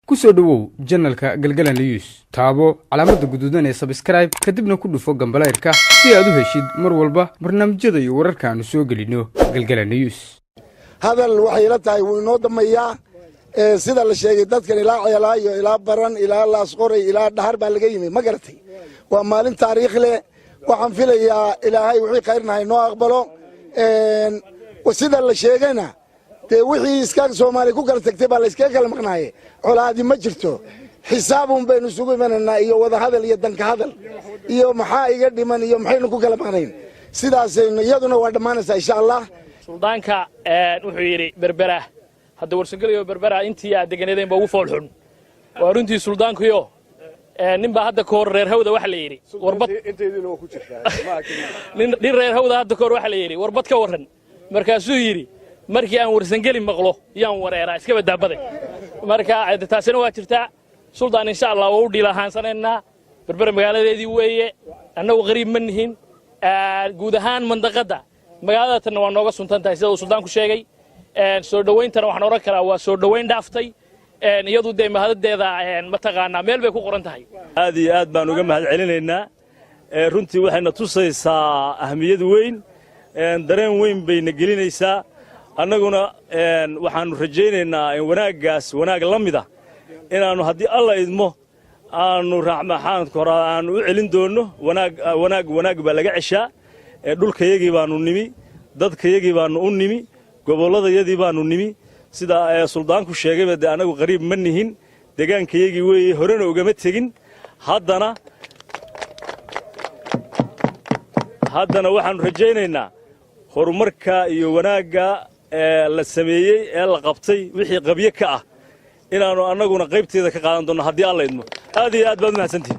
ku soo dhawow channelka Galgalan News taabo calaamada guduudan ee subscribe kadibna ku dhufo gambaleerka si aad u heshid mar walba barnaamijyada iyo wararka aan soo gelino Galgalan News hadal waxay la tahay uu inoo damayaa sida la sheegay dadkan ilaa ceelaayo ilaa baran ilaa laas qoray ilaa dhahar baa laga yimid ma garatay waa maalin taariikh leh waxaan filayaa ilaahay wixii qayrnahay noo aqbalo sida la sheegayna wixii iska Soomaali ku kala tagtay baa la iska kala maqnaaye colaadi ma jirto xisaabun baynu sugu imananaa iyo wada hadal iyo danka hadal iyo maxaa iga dhiman iyo maxaynu ku kala maqnayn sidaas iyaduna waa dhamaanaysaa insha Allah suldaanka wuxuu yiri berbera hadda warsagalayo berbera intii aad deganeedeen baa ugu foolxun waa runtii suldaankuyo ninba hadda koor reer hawda waxa la yiri warbad inteedina waa ku jirtaa nin reer hawda hadda koor waxa la yiri warbad ka waran markaasuu yiri markii aan warsangali maqlo yaan wareeraa iska badaabaday marka taasina waa jirtaa suldaan insha Allah waa u dhiilahaansanaynaa berbera magaaladeedii weeye annagu qariib ma nihin guud ahaan mandaqada magaalada tan waa nooga suntantahay sida uu suldaanku sheegay soo dhaweyntan waxaan oran karaa waa soo dhaweyn dhaaftay iyadu de mahadadeeda ma taqaana meel bay ku qoran tahay aad iyo aad baan uga mahad celinaynaa runtii waxayna tusaysaa ahmiyad weyn dareen weyn bayna gelinaysaa annaguna waxaanu rajaynaynaa in wanaaggaas wanaag la mid ah inaannu haddii alla idmo aanu raxmaxaanka hore aanu u celin doonno wanaag baa laga ceshaa dhulkayagii baanu nimi dadkayagii baanu u nimi gobolladayadii baanu nimi sida suldaanku sheegayba dee annagu qariib ma nihin degaankayagii weeye horena ugama tegin haddana waxaanu rajaynaynaa horumarka iyo wanaagga la sameeyey ee la qabtay wixii qabyo ka ah inaannu annaguna qaybteeda ka qaadan doonno haddii alla idmo aad iyo aad baad u mahadsantihin